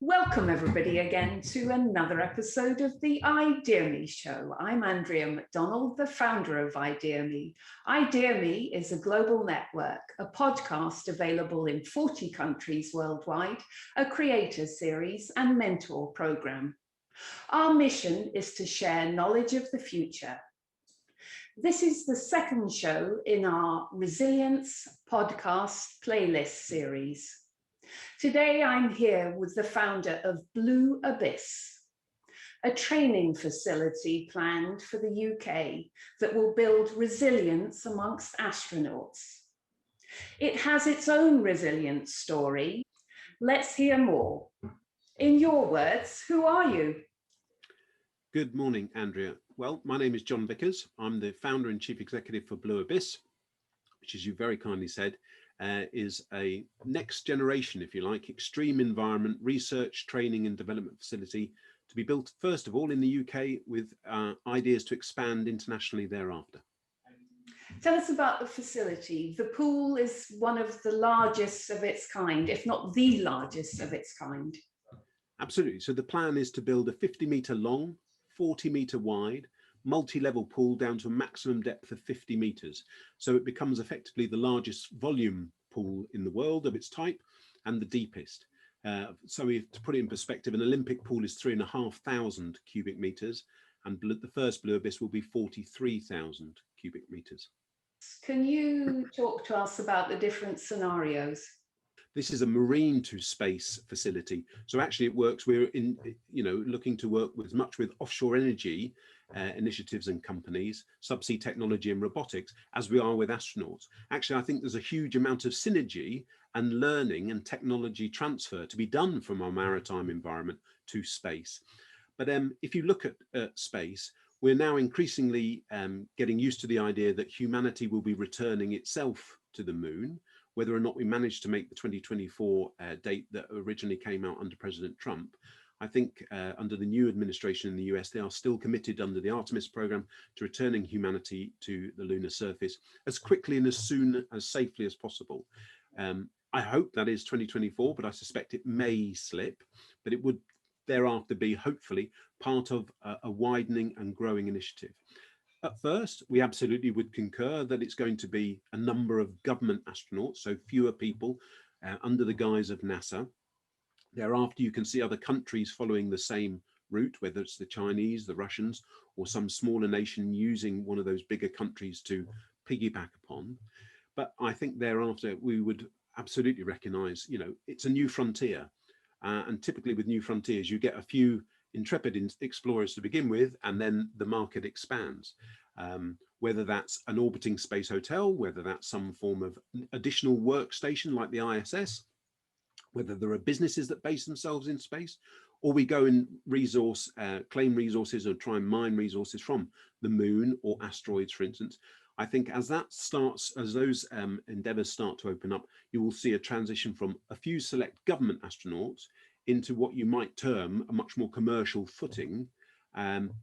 Welcome everybody again to another episode of the ideaXme show. I'm Andrea Macdonald, the founder of ideaXme. ideaXme is a global network, a podcast available in 40 countries worldwide, a creator series and mentor program. Our mission is to share knowledge of the future. This is the second show in our Resilience podcast playlist series. Today, I'm here with the founder of Blue Abyss, a training facility planned for the UK that will build resilience amongst astronauts. It has its own resilience story. Let's hear more. In your words, who are you? Good morning, Andrea. Well, my name is John Vickers. I'm the founder and chief executive for Blue Abyss, which, as you very kindly said, is a next generation, if you like, extreme environment research, training and development facility to be built, first of all, in the UK with ideas to expand internationally thereafter. Tell us about the facility. The pool is one of the largest of its kind, if not the largest of its kind. Absolutely. So the plan is to build a 50-metre long, 40-metre wide, multi-level pool down to a maximum depth of 50 meters. So it becomes effectively the largest volume pool in the world of its type and the deepest. So to put it in perspective, an Olympic pool is 3,500 cubic meters, and the first Blue Abyss will be 43,000 cubic meters. Can you talk to us about the different scenarios? This is a marine to space facility. So actually it works, we're looking to work much with offshore energy initiatives and companies, subsea technology and robotics, as we are with astronauts. Actually, I think there's a huge amount of synergy and learning and technology transfer to be done from our maritime environment to space. But if you look at space, we're now increasingly getting used to the idea that humanity will be returning itself to the moon. Whether or not we manage to make the 2024 date that originally came out under President Trump, I think under the new administration in the US, they are still committed under the Artemis program to returning humanity to the lunar surface as quickly and as soon as safely as possible. I hope that is 2024, but I suspect it may slip, but it would thereafter be hopefully part of a widening and growing initiative. At first, we absolutely would concur that it's going to be a number of government astronauts, so fewer people under the guise of NASA. Thereafter, you can see other countries following the same route, whether it's the Chinese, the Russians, or some smaller nation using one of those bigger countries to piggyback upon. But I think thereafter, we would absolutely recognize, it's a new frontier. And typically with new frontiers, you get a few intrepid explorers to begin with, and then the market expands. Whether that's an orbiting space hotel, whether that's some form of additional workstation like the ISS, whether there are businesses that base themselves in space, or we go and claim resources or try and mine resources from the moon or asteroids, for instance. I think as those endeavors start to open up, you will see a transition from a few select government astronauts into what you might term a much more commercial footing,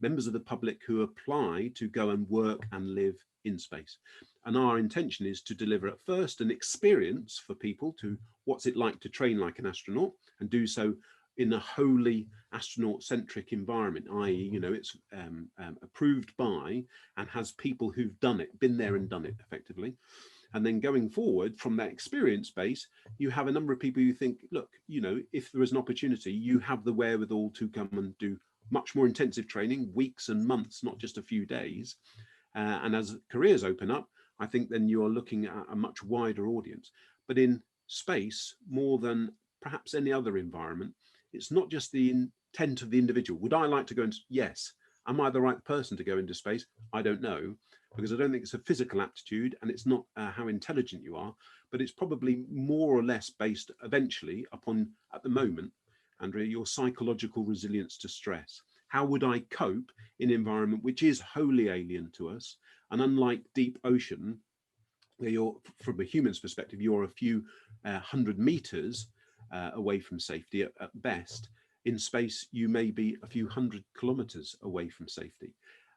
members of the public who apply to go and work and live in space. And our intention is to deliver at first an experience for people to what's it like to train like an astronaut, and do so in a wholly astronaut-centric environment, i.e., it's approved by and has people who've done it, been there and done it effectively. And then going forward from that experience base, you have a number of people who think, look, if there is an opportunity, you have the wherewithal to come and do much more intensive training, weeks and months, not just a few days. And as careers open up, I think then you're looking at a much wider audience. But in space, more than perhaps any other environment, it's not just the intent of the individual. Would I like to go into? Yes. Am I the right person to go into space? I don't know, because I don't think it's a physical aptitude, and it's not how intelligent you are, but it's probably more or less based eventually upon, at the moment, Andrea, your psychological resilience to stress. How would I cope in an environment which is wholly alien to us? And unlike deep ocean, where you're, from a human's perspective, you're a few 100 meters away from safety at best. In space, you may be a few 100 kilometers away from safety.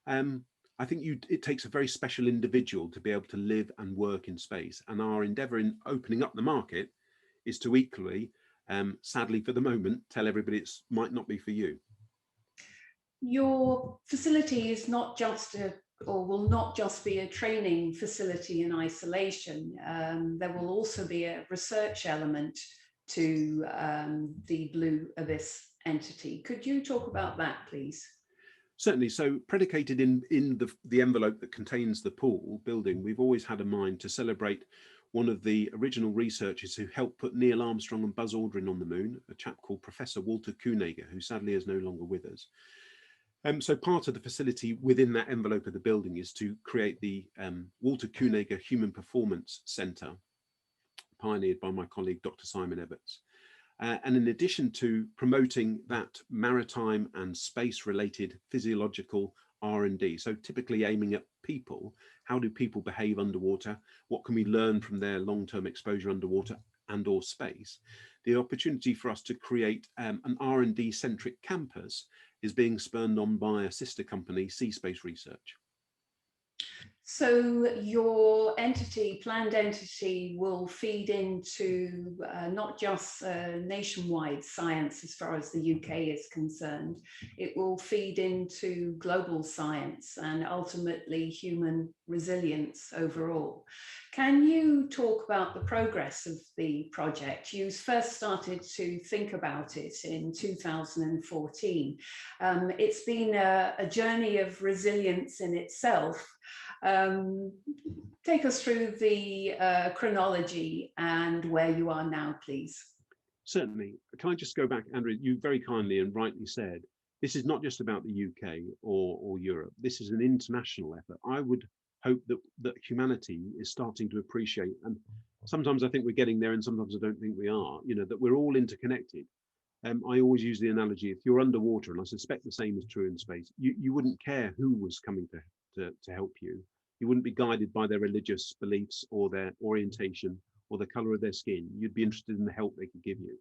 I think it takes a very special individual to be able to live and work in space. And our endeavor in opening up the market is to equally sadly, for the moment, tell everybody it might not be for you. Your facility is not just or will not just be a training facility in isolation. There will also be a research element to the Blue Abyss entity. Could you talk about that, please? Certainly. So predicated in the envelope that contains the pool building, we've always had a mind to celebrate one of the original researchers who helped put Neil Armstrong and Buzz Aldrin on the moon, a chap called Professor Walter Koenig, who sadly is no longer with us. So part of the facility within that envelope of the building is to create the Walter Koenig Human Performance Centre, pioneered by my colleague, Dr. Simon Eberts. And in addition to promoting that maritime and space-related physiological R&D, so typically aiming at people, how do people behave underwater? What can we learn from their long-term exposure underwater and or space? The opportunity for us to create an R&D centric campus is being spurned on by a sister company, Sea Space Research. So your entity, planned entity, will feed into not just nationwide science as far as the UK is concerned. It will feed into global science and ultimately human resilience overall. Can you talk about the progress of the project? You first started to think about it in 2014. It's been a journey of resilience in itself. Take us through the chronology and where you are now, please. Certainly. Can I just go back, Andrea? You very kindly and rightly said, this is not just about the UK or Europe. This is an international effort. I would hope that humanity is starting to appreciate, and sometimes I think we're getting there and sometimes I don't think we are, that we're all interconnected. I always use the analogy, if you're underwater, and I suspect the same is true in space, you wouldn't care who was coming to help you. You wouldn't be guided by their religious beliefs or their orientation or the color of their skin. You'd be interested in the help they could give you.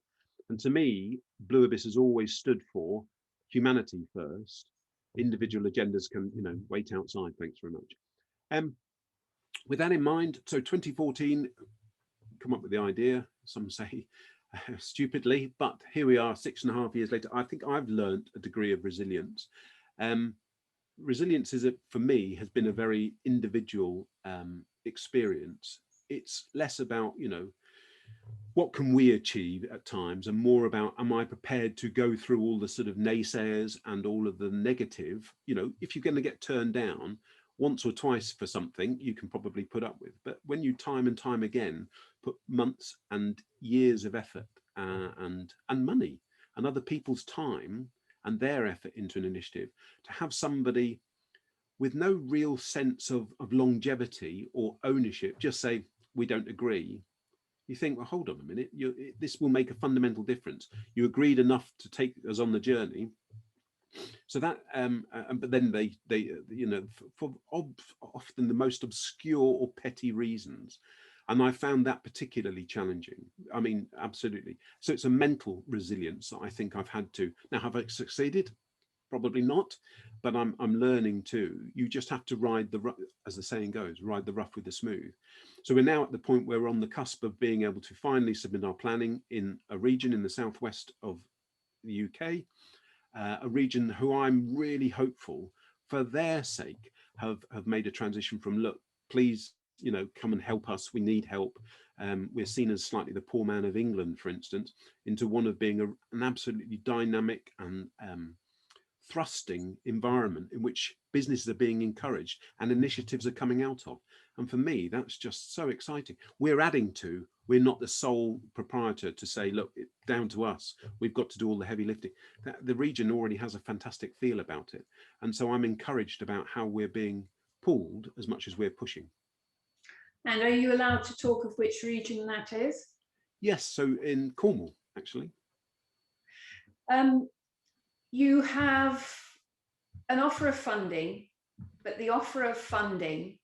And to me, Blue Abyss has always stood for humanity first. Individual agendas can, wait outside. Thanks very much. With that in mind, so 2014, come up with the idea, some say stupidly, but here we are 6.5 years later. I think I've learned a degree of resilience. Resilience for me, has been a very individual experience. It's less about, what can we achieve at times, and more about, am I prepared to go through all the sort of naysayers and all of the negative? If you're going to get turned down once or twice for something, you can probably put up with. But when you time and time again put months and years of effort and money and other people's time and their effort into an initiative, to have somebody with no real sense of longevity or ownership just say, we don't agree, you think, well, hold on a minute, this will make a fundamental difference. You agreed enough to take us on the journey. So that, but then they for often the most obscure or petty reasons. And I found that particularly challenging. I mean, absolutely. So it's a mental resilience that I think I've had to. Now, have I succeeded? Probably not, but I'm learning too. You just have to ride the, as the saying goes, ride the rough with the smooth. So we're now at the point where we're on the cusp of being able to finally submit our planning in a region in the southwest of the UK, a region who I'm really hopeful for their sake have made a transition from, look, please, come and help us. We need help. We're seen as slightly the poor man of England, for instance, into one of being an absolutely dynamic and thrusting environment in which businesses are being encouraged and initiatives are coming out of. And for me, that's just so exciting. We're not the sole proprietor to say, look, it's down to us. We've got to do all the heavy lifting. The region already has a fantastic feel about it. And so I'm encouraged about how we're being pulled as much as we're pushing. And are you allowed to talk of which region that is? Yes, so in Cornwall, actually. You have an offer of funding, but the offer of funding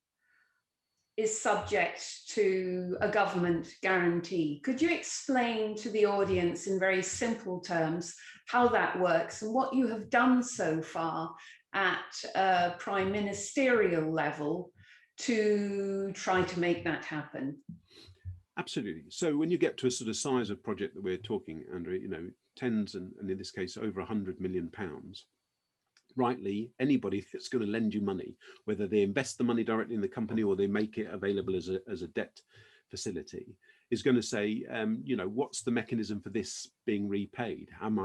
is subject to a government guarantee. Could you explain to the audience in very simple terms how that works and what you have done so far at a prime ministerial level to try to make that happen? Absolutely. So when you get to a sort of size of project that we're talking, Andrea, tens and in this case over £100 million, rightly, anybody that's going to lend you money, whether they invest the money directly in the company or they make it available as a debt facility, is going to say, what's the mechanism for this being repaid? How am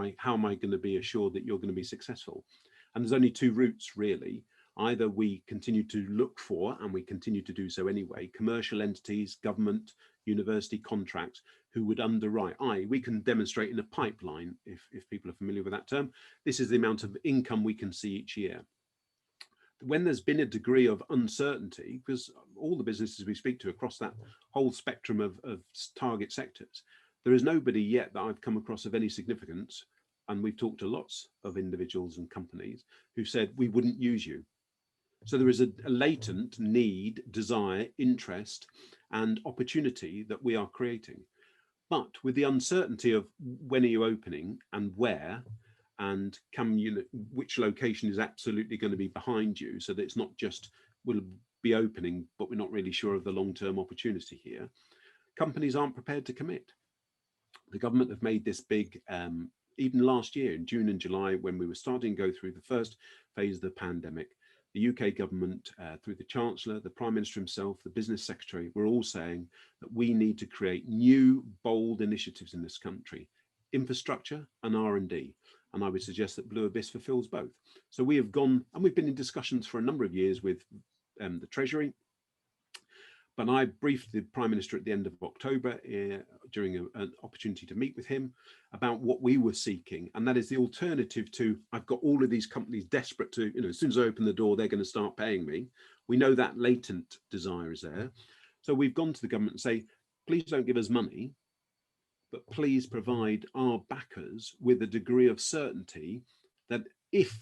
I going to be assured that you're going to be successful? And there's only two routes really. Either we continue to look for, and we continue to do so anyway, commercial entities, government, university contracts who would underwrite. We can demonstrate in a pipeline, if people are familiar with that term, this is the amount of income we can see each year. When there's been a degree of uncertainty, because all the businesses we speak to across that whole spectrum of target sectors, there is nobody yet that I've come across of any significance, and we've talked to lots of individuals and companies who said we wouldn't use you. So there is a latent need, desire, interest, and opportunity that we are creating. But with the uncertainty of when are you opening and where, and which location is absolutely going to be behind you, so that it's not just we'll be opening, but we're not really sure of the long-term opportunity here, companies aren't prepared to commit. The government have made this big, even last year in June and July, when we were starting to go through the first phase of the pandemic, the UK government, through the Chancellor, the Prime Minister himself, the Business Secretary, were all saying that we need to create new, bold initiatives in this country, infrastructure and R&D. And I would suggest that Blue Abyss fulfills both. So we have gone, and we've been in discussions for a number of years with the Treasury. But I briefed the Prime Minister at the end of October during an opportunity to meet with him about what we were seeking. And that is the alternative to, I've got all of these companies desperate to, as soon as I open the door, they're going to start paying me. We know that latent desire is there. So we've gone to the government and say, please don't give us money, but please provide our backers with a degree of certainty that if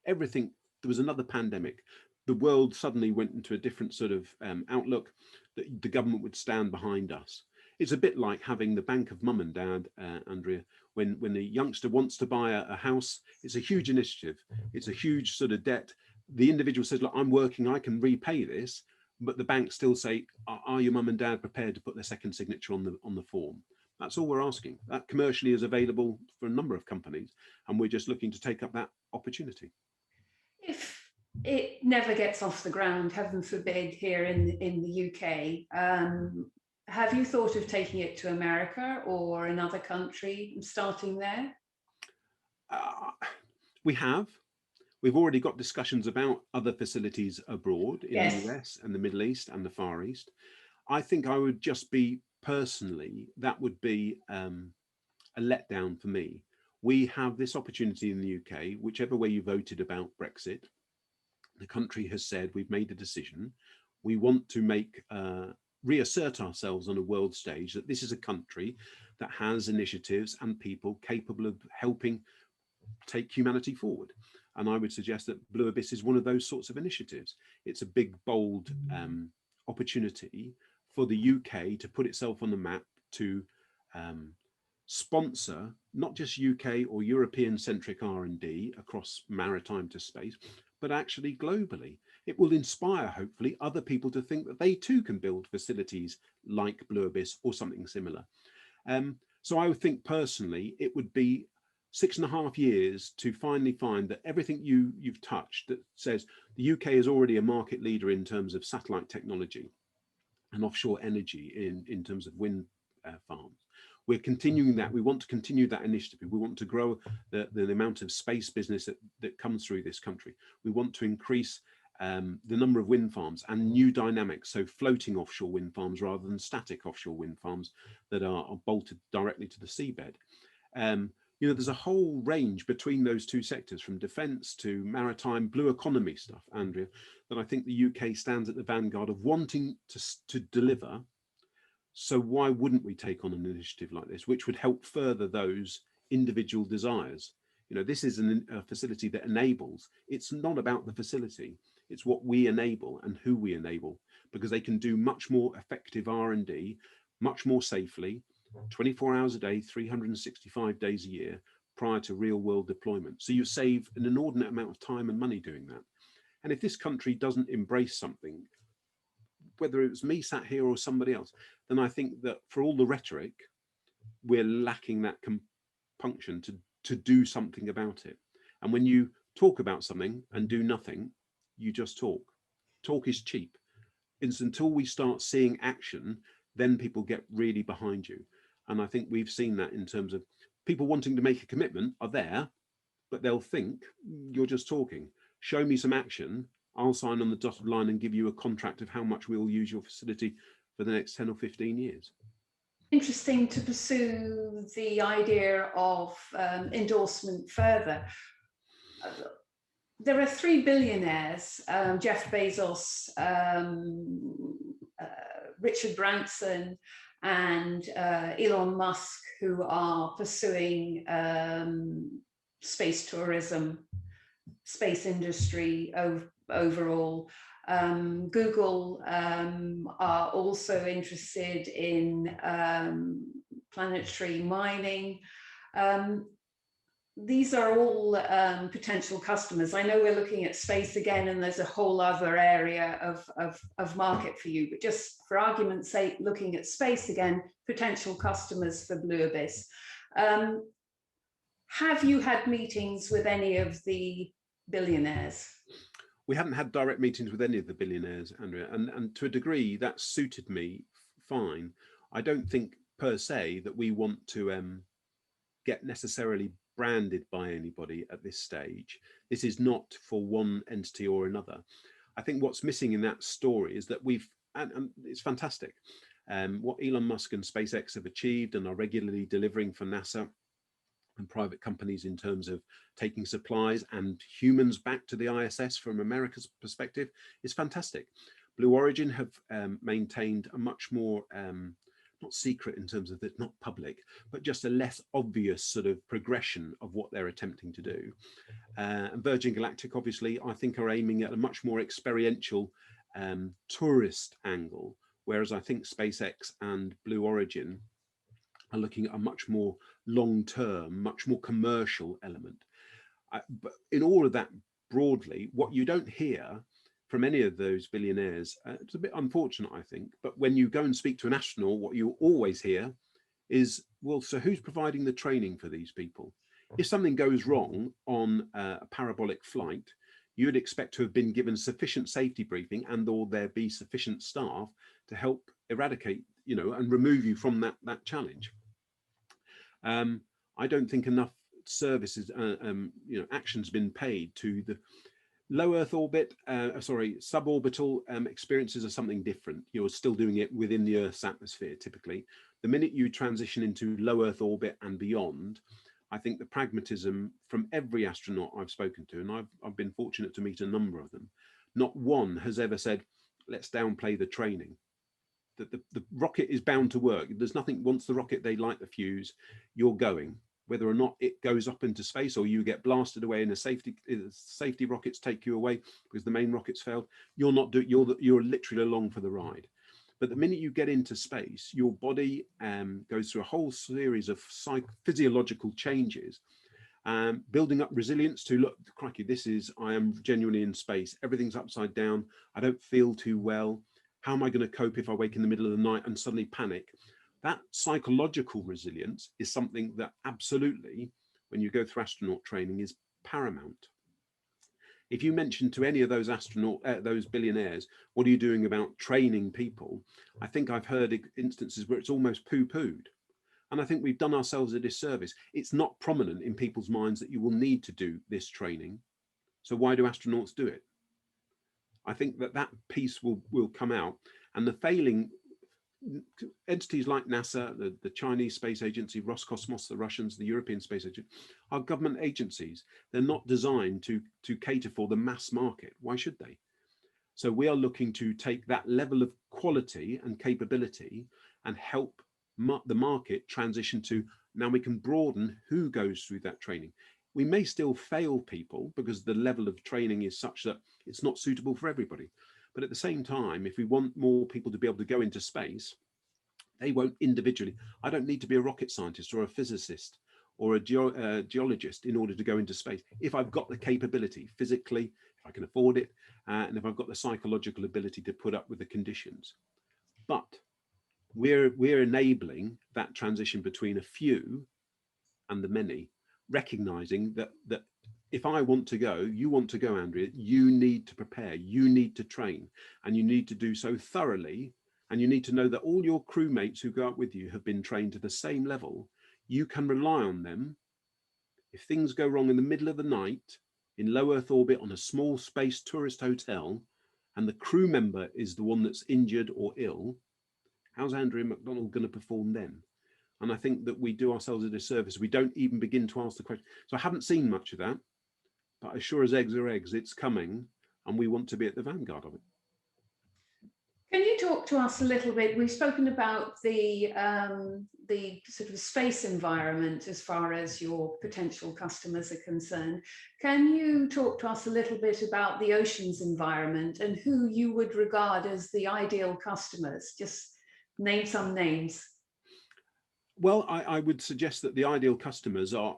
everything, there was another pandemic, the world suddenly went into a different sort of outlook, that the government would stand behind us. It's a bit like having the bank of mum and dad, Andrea, when the youngster wants to buy a house. It's a huge initiative. It's a huge sort of debt. The individual says, look, I'm working, I can repay this, but the bank still say, are your mum and dad prepared to put their second signature on the form? That's all we're asking. That commercially is available for a number of companies, and we're just looking to take up that opportunity. If it never gets off the ground, heaven forbid, here in the UK, have you thought of taking it to America or another country and starting there? We have. We've already got discussions about other facilities abroad in Yes. the US and the Middle East and the Far East. I think I would just be, personally, that would be a letdown for me. We have this opportunity in the UK, whichever way you voted about Brexit, the country has said we've made a decision. We want to reassert ourselves on a world stage that this is a country that has initiatives and people capable of helping take humanity forward. And I would suggest that Blue Abyss is one of those sorts of initiatives. It's a big, bold opportunity for the UK to put itself on the map, to sponsor not just UK or European-centric R&D across maritime to space, but actually globally. It will inspire, hopefully, other people to think that they too can build facilities like Blue Abyss or something similar. So I would think personally, it would be 6.5 years to finally find that everything you've touched that says the UK is already a market leader in terms of satellite technology and offshore energy in terms of wind farms. We're continuing that. We want to continue that initiative. We want to grow the amount of space business that comes through this country. We want to increase the number of wind farms and new dynamics, so floating offshore wind farms rather than static offshore wind farms that are bolted directly to the seabed. There's a whole range between those two sectors, from defence to maritime, blue economy stuff, Andrea, that I think the UK stands at the vanguard of wanting to deliver. So why wouldn't we take on an initiative like this, which would help further those individual desires? This is a facility that enables. It's not about the facility. It's what we enable and who we enable, because they can do much more effective R&D, much more safely, 24 hours a day, 365 days a year, prior to real world deployment. So you save an inordinate amount of time and money doing that. And if this country doesn't embrace something, whether it was me sat here or somebody else, then I think that for all the rhetoric, we're lacking that compunction to do something about it. And when you talk about something and do nothing, you just talk. Talk is cheap. It's until we start seeing action, then people get really behind you. And I think we've seen that in terms of people wanting to make a commitment are there, but they'll think you're just talking. Show me some action. I'll sign on the dotted line and give you a contract of how much we'll use your facility for the next 10 or 15 years. Interesting to pursue the idea of endorsement further. There are 3 billionaires, Jeff Bezos, Richard Branson, and Elon Musk, who are pursuing space tourism, space industry overall. Google are also interested in planetary mining. These are all potential customers. I know we're looking at space again, and there's a whole other area of market for you, but just for argument's sake, looking at space again, potential customers for Blue Abyss. Have you had meetings with any of the billionaires? We haven't had direct meetings with any of the billionaires, Andrea, and to a degree that suited me fine. I don't think per se that we want to get necessarily branded by anybody at this stage. This is not for one entity or another. I think what's missing in that story is that and it's fantastic, what Elon Musk and SpaceX have achieved and are regularly delivering for NASA and private companies in terms of taking supplies and humans back to the ISS from America's perspective is fantastic. Blue Origin have maintained a much more, not secret in terms of it's not public, but just a less obvious sort of progression of what they're attempting to do. And Virgin Galactic, obviously, I think are aiming at a much more experiential tourist angle, whereas I think SpaceX and Blue Origin are looking at a much more long-term, much more commercial element. But in all of that broadly, what you don't hear from any of those billionaires, it's a bit unfortunate, I think, but when you go and speak to an astronaut, what you always hear is, well, so who's providing the training for these people? If something goes wrong on a parabolic flight, you'd expect to have been given sufficient safety briefing and or there be sufficient staff to help eradicate, and remove you from that challenge. I don't think enough services, action's been paid to the low Earth orbit, suborbital experiences are something different. You're still doing it within the Earth's atmosphere, typically. The minute you transition into low Earth orbit and beyond, I think the pragmatism from every astronaut I've spoken to, and I've been fortunate to meet a number of them, not one has ever said, let's downplay the training. That the rocket is bound to work. There's nothing, once the rocket, they light the fuse, you're going. Whether or not it goes up into space or you get blasted away in safety rockets take you away because the main rockets failed, you're literally along for the ride. But the minute you get into space, your body goes through a whole series of physiological changes, building up resilience to, look, crikey, I am genuinely in space. Everything's upside down. I don't feel too well. How am I going to cope if I wake in the middle of the night and suddenly panic? That psychological resilience is something that absolutely, when you go through astronaut training, is paramount. If you mention to any of those those billionaires, what are you doing about training people? I think I've heard instances where it's almost poo-pooed. And I think we've done ourselves a disservice. It's not prominent in people's minds that you will need to do this training. So why do astronauts do it? I think that piece will come out, and the failing entities like NASA, the Chinese Space Agency, Roscosmos, the Russians, the European Space Agency, are government agencies. They're not designed to cater for the mass market. Why should they? So we are looking to take that level of quality and capability and help the market transition to, now we can broaden who goes through that training. We may still fail people because the level of training is such that it's not suitable for everybody. But at the same time, if we want more people to be able to go into space, they won't individually. I don't need to be a rocket scientist or a physicist or a geologist in order to go into space, if I've got the capability physically, if I can afford it, and if I've got the psychological ability to put up with the conditions. But we're enabling that transition between a few and the many, recognizing that if I want to go, you want to go, Andrea, you need to prepare, you need to train, and you need to do so thoroughly. And you need to know that all your crewmates who go up with you have been trained to the same level. You can rely on them. If things go wrong in the middle of the night in low Earth orbit on a small space tourist hotel, and the crew member is the one that's injured or ill, how's Andrea Macdonald going to perform then? And I think that we do ourselves a disservice. We don't even begin to ask the question. So I haven't seen much of that, but as sure as eggs are eggs, it's coming, and we want to be at the vanguard of it. Can you talk to us a little bit? We've spoken about the sort of space environment as far as your potential customers are concerned. Can you talk to us a little bit about the oceans environment and who you would regard as the ideal customers? Just name some names. Well, I would suggest that the ideal customers are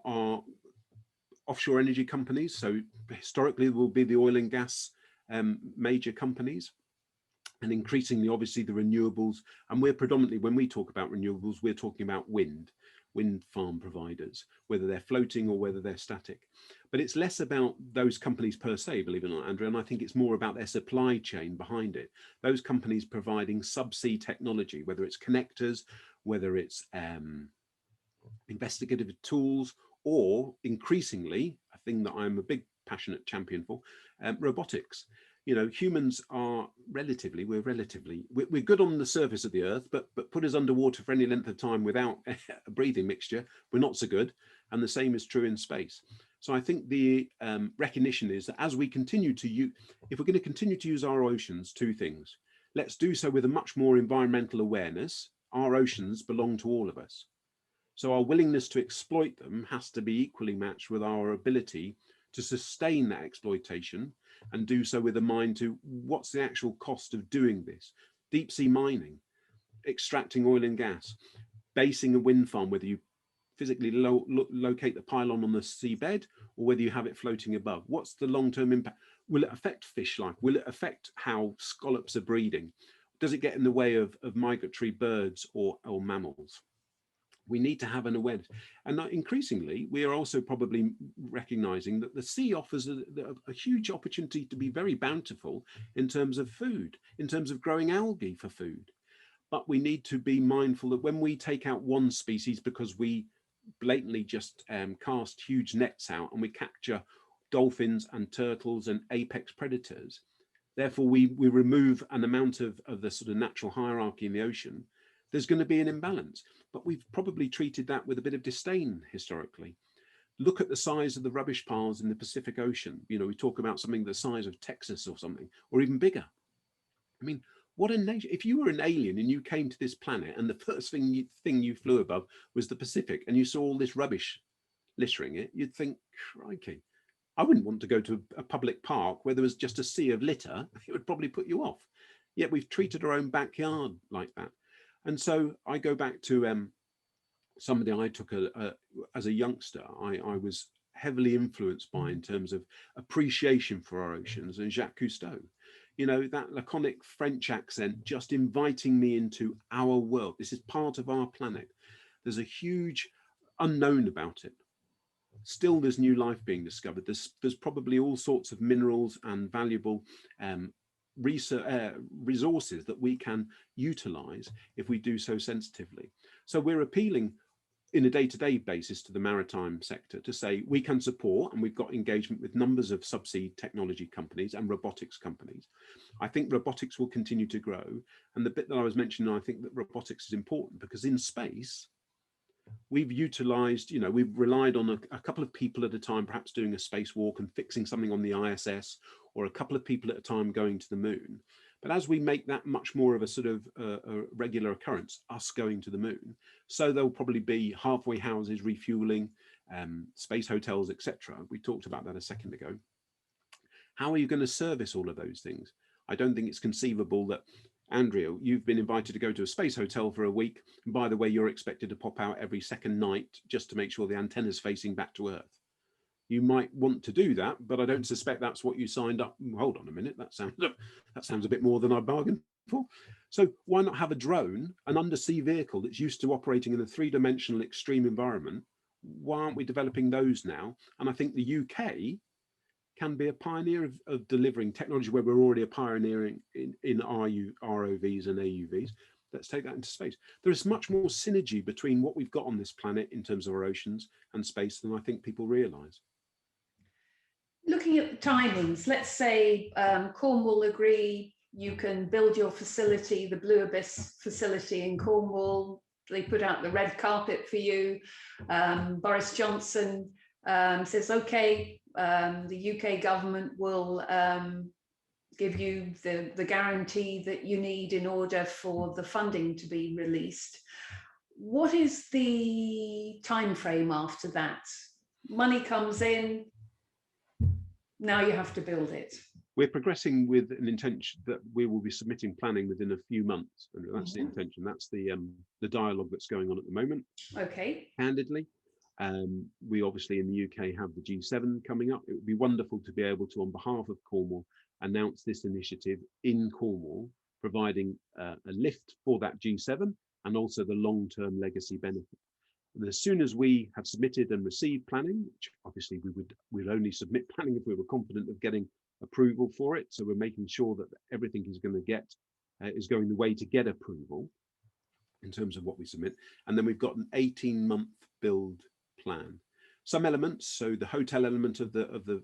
offshore energy companies. So historically will be the oil and gas major companies, and increasingly obviously the renewables. And we're predominantly, when we talk about renewables, we're talking about wind farm providers, whether they're floating or whether they're static. But it's less about those companies per se, believe it or not, Andrea, and I think it's more about their supply chain behind it. Those companies providing subsea technology, whether it's connectors, whether it's investigative tools, or increasingly, a thing that I'm a big passionate champion for, robotics. You know, humans are we're good on the surface of the earth, but put us underwater for any length of time without a breathing mixture, we're not so good. And the same is true in space. So I think the recognition is that as we continue to use, if we're going to continue to use our oceans, two things. Let's do so with a much more environmental awareness. Our oceans belong to all of us. So our willingness to exploit them has to be equally matched with our ability to sustain that exploitation and do so with a mind to what's the actual cost of doing this. Deep sea mining, extracting oil and gas, basing a wind farm, whether you physically locate the pylon on the seabed or whether you have it floating above. What's the long-term impact? Will it affect fish life? Will it affect how scallops are breeding? Does it get in the way of migratory birds or mammals? We need to have an awareness. And increasingly, we are also probably recognizing that the sea offers a huge opportunity to be very bountiful in terms of food, in terms of growing algae for food. But we need to be mindful that when we take out one species because we blatantly just cast huge nets out and we capture dolphins and turtles and apex predators, therefore we remove an amount of the sort of natural hierarchy in the ocean, there's going to be an imbalance. But we've probably treated that with a bit of disdain historically. Look at the size of the rubbish piles in the Pacific Ocean. You know, we talk about something the size of Texas or something, or even bigger. I mean, what a nation. If you were an alien and you came to this planet and the first thing you flew above was the Pacific and you saw all this rubbish littering it, you'd think, crikey, I wouldn't want to go to a public park where there was just a sea of litter. It would probably put you off. Yet we've treated our own backyard like that. And so I go back to somebody I took as a youngster. I was heavily influenced by in terms of appreciation for our oceans, and Jacques Cousteau. You know, that laconic French accent just inviting me into our world. This is part of our planet. There's a huge unknown about it. Still, there's new life being discovered. There's probably all sorts of minerals and valuable resources that we can utilize if we do so sensitively. So we're appealing in a day-to-day basis to the maritime sector to say we can support, and we've got engagement with numbers of subsea technology companies and robotics companies. I think robotics will continue to grow. And the bit that I was mentioning, I think that robotics is important because in space, we've utilized, you know, we've relied on a couple of people at a time, perhaps doing a spacewalk and fixing something on the ISS, or a couple of people at a time going to the moon. But as we make that much more of a sort of a regular occurrence, us going to the moon, so there'll probably be halfway houses refueling, space hotels, etc. We talked about that a second ago. How are you going to service all of those things? I don't think it's conceivable that Andrea, you've been invited to go to a space hotel for a week. And by the way, you're expected to pop out every second night just to make sure the antenna's facing back to Earth. You might want to do that, but I don't suspect that's what you signed up. Hold on a minute, that sounds a bit more than I bargained for. So why not have a drone, an undersea vehicle that's used to operating in a three-dimensional extreme environment? Why aren't we developing those now? And I think the UK can be a pioneer of delivering technology where we're already a pioneer in ROVs and AUVs. Let's take that into space. There is much more synergy between what we've got on this planet in terms of our oceans and space than I think people realise. Looking at the timings, let's say Cornwall agree you can build your facility, the Blue Abyss facility in Cornwall. They put out the red carpet for you. Boris Johnson says, okay, the UK government will give you the guarantee that you need in order for the funding to be released. What is the time frame after that? Money comes in, now you have to build it. We're progressing with an intention that we will be submitting planning within a few months, and that's the intention. That's the dialogue that's going on at the moment. Okay. Candidly, we obviously in the UK have the G7 coming up. It would be wonderful to be able to, on behalf of Cornwall, announce this initiative in Cornwall, providing a lift for that G7 and also the long-term legacy benefit. And as soon as we have submitted and received planning, which obviously we'd only submit planning if we were confident of getting approval for it. So we're making sure that everything is going to get is going the way to get approval in terms of what we submit. And then we've got an 18-month build plan. Some elements, so the hotel element of the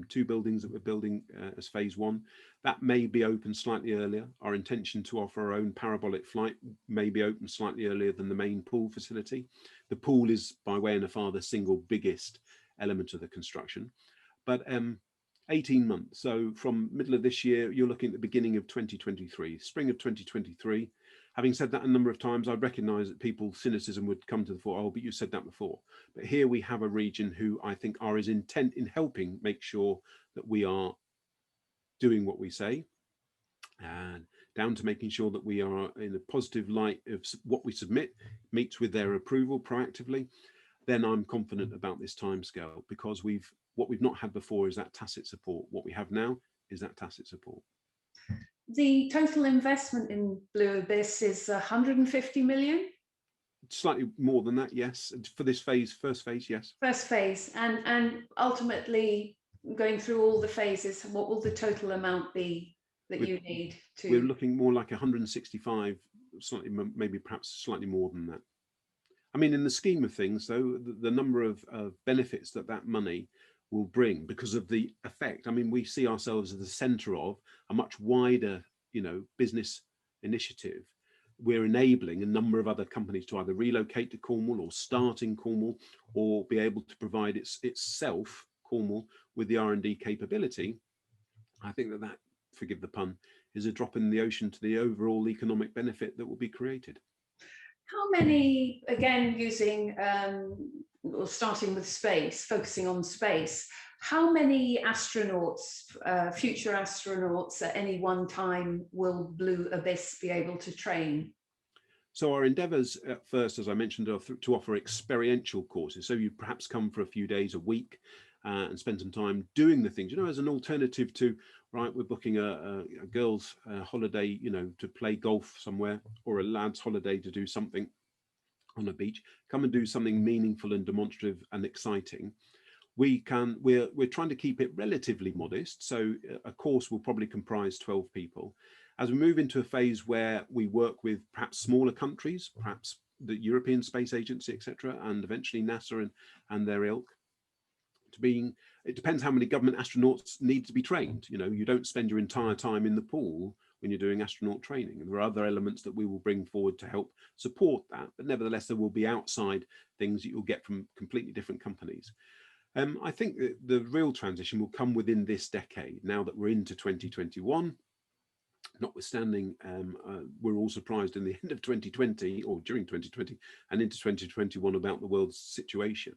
two buildings that we're building as phase one, that may be open slightly earlier. Our intention to offer our own parabolic flight may be open slightly earlier than the main pool facility. The pool is by way and far the single biggest element of the construction, but 18 months. So from middle of this year, you're looking at the beginning of 2023, spring of 2023. Having said that a number of times, I recognise that people's cynicism would come to the fore. Oh, but you said that before. But here we have a region who I think are as intent in helping make sure that we are doing what we say, and down to making sure that we are in a positive light of what we submit meets with their approval proactively. Then I'm confident about this timescale, because what we've not had before is that tacit support. What we have now is that tacit support. The total investment in Blue Abyss is 150 million? Slightly more than that, yes. For this phase, first phase, yes. First phase. And ultimately, going through all the phases, what will the total amount be that you need to? We're looking more like 165, slightly, maybe perhaps slightly more than that. I mean, in the scheme of things, though, the number of benefits that money will bring because of the effect. I mean, we see ourselves as the centre of a much wider, business initiative. We're enabling a number of other companies to either relocate to Cornwall or start in Cornwall, or be able to provide itself, Cornwall, with the R&D capability. I think that, forgive the pun, is a drop in the ocean to the overall economic benefit that will be created. How many, again, using or starting with space, focusing on space, how many astronauts, future astronauts at any one time will Blue Abyss be able to train? So our endeavours at first, as I mentioned, are to offer experiential courses. So you perhaps come for a few days a week and spend some time doing the things, as an alternative to, right, we're booking a girl's holiday, to play golf somewhere, or a lad's holiday to do something on a beach. Come and do something meaningful and demonstrative and exciting. We're trying to keep it relatively modest. So a course will probably comprise 12 people. As we move into a phase where we work with perhaps smaller countries, perhaps the European Space Agency, etc., and eventually NASA and their ilk, it depends how many government astronauts need to be trained. You don't spend your entire time in the pool when you're doing astronaut training. And there are other elements that we will bring forward to help support that. But nevertheless, there will be outside things that you'll get from completely different companies. I think that the real transition will come within this decade, now that we're into 2021. Notwithstanding, we're all surprised in the end of 2020 or during 2020 and into 2021 about the world's situation.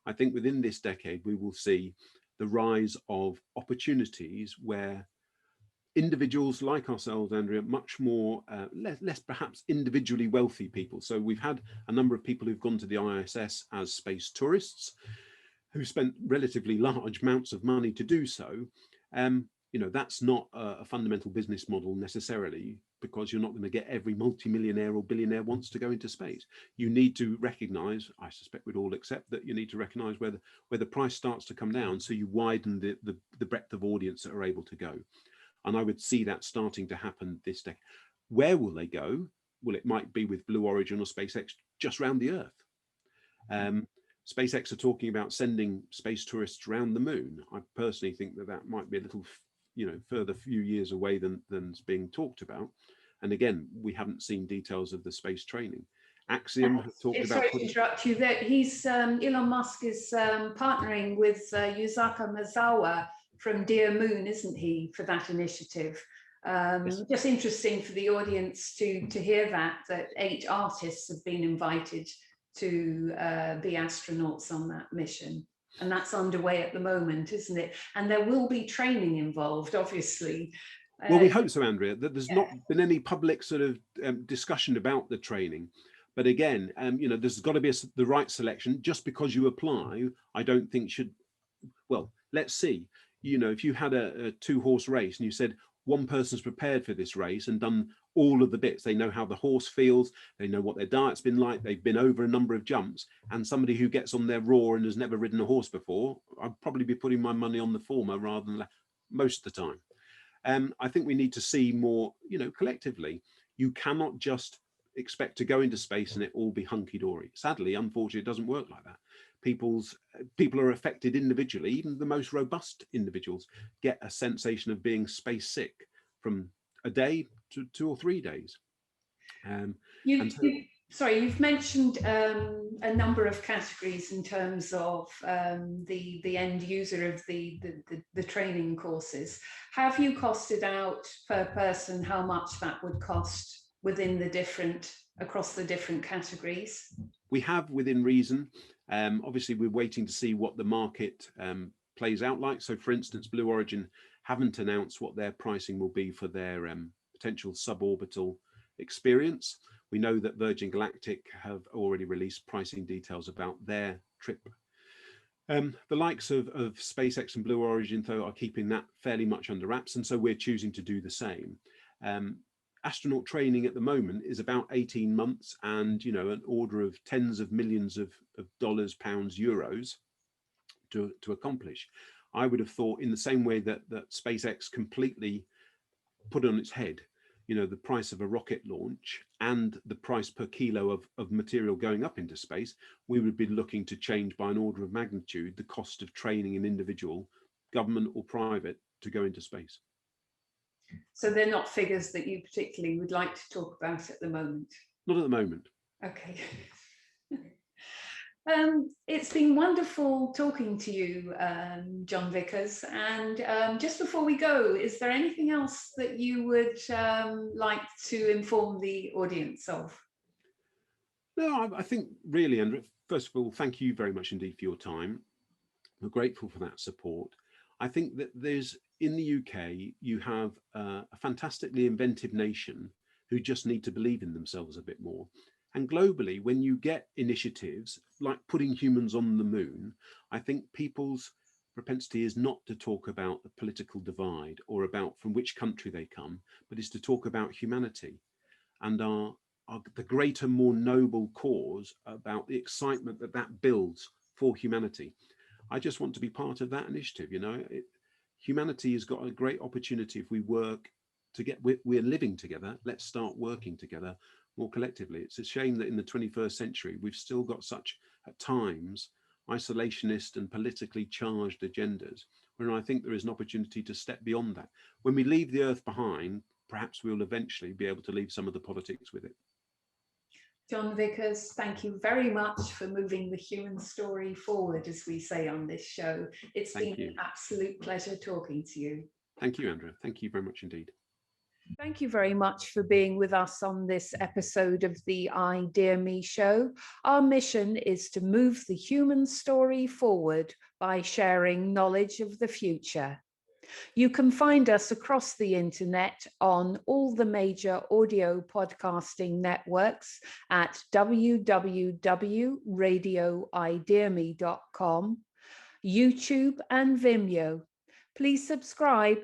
I think within this decade, we will see the rise of opportunities where individuals like ourselves, Andrea, much more, less perhaps individually wealthy people. So we've had a number of people who've gone to the ISS as space tourists, who spent relatively large amounts of money to do so. That's not a fundamental business model necessarily, because you're not going to get every multimillionaire or billionaire wants to go into space. You need to recognize, I suspect we'd all accept that you need to recognize where the price starts to come down, so you widen the breadth of audience that are able to go. And I would see that starting to happen this decade. Where will they go? Well, it might be with Blue Origin or SpaceX just around the Earth. SpaceX are talking about sending space tourists around the moon. I personally think that might be a little, further few years away than's being talked about. And again, we haven't seen details of the space training. Axiom have talked about. Sorry to interrupt you. That Elon Musk is partnering with Yusaku Maezawa from Dear Moon, isn't he, for that initiative? Yes. Just interesting for the audience to hear that 8 artists have been invited to be astronauts on that mission. And that's underway at the moment, isn't it? And there will be training involved, obviously. Well, we hope so, Andrea, that there's not been any public sort of discussion about the training. But again, there's got to be the right selection. Just because you apply, I don't think well, let's see. If you had a 2-horse race and you said one person's prepared for this race and done all of the bits, they know how the horse feels, they know what their diet's been like, they've been over a number of jumps, and somebody who gets on there raw and has never ridden a horse before, I'd probably be putting my money on the former rather than most of the time. I think we need to see more, collectively. You cannot just expect to go into space and it all be hunky-dory. Sadly, unfortunately, it doesn't work like that. People are affected individually. Even the most robust individuals get a sensation of being space sick from a day to 2 or 3 days. You've mentioned a number of categories in terms of the end user of the training courses. Have you costed out per person how much that would cost within across the different categories? We have, within reason. Obviously, we're waiting to see what the market plays out like. So, for instance, Blue Origin haven't announced what their pricing will be for their potential suborbital experience. We know that Virgin Galactic have already released pricing details about their trip. The likes of SpaceX and Blue Origin, though, are keeping that fairly much under wraps, and so we're choosing to do the same. Astronaut training at the moment is about 18 months and, an order of tens of millions of dollars, pounds, euros to accomplish. I would have thought, in the same way that SpaceX completely put on its head, the price of a rocket launch and the price per kilo of material going up into space, we would be looking to change by an order of magnitude the cost of training an individual, government or private, to go into space. So they're not figures that you particularly would like to talk about at the moment? Not at the moment. Okay. It's been wonderful talking to you, John Vickers. And just before we go, is there anything else that you would like to inform the audience of? No, I think really, Andrea, first of all, thank you very much indeed for your time. We're grateful for that support. I think that in the UK, you have a fantastically inventive nation who just need to believe in themselves a bit more. And globally, when you get initiatives like putting humans on the moon, I think people's propensity is not to talk about the political divide or about from which country they come, but is to talk about humanity and the greater, more noble cause, about the excitement that builds for humanity. I just want to be part of that initiative. Humanity has got a great opportunity if we work we're living together. Let's start working together more collectively. It's a shame that in the 21st century, we've still got such, at times, isolationist and politically charged agendas, where I think there is an opportunity to step beyond that. When we leave the Earth behind, perhaps we'll eventually be able to leave some of the politics with it. John Vickers, thank you very much for moving the human story forward, as we say on this show. It's been an absolute pleasure talking to you. Thank you, Andrea. Thank you very much indeed. Thank you very much for being with us on this episode of the ideaXme show. Our mission is to move the human story forward by sharing knowledge of the future. You can find us across the internet on all the major audio podcasting networks at www.radioideame.com, YouTube and Vimeo. Please subscribe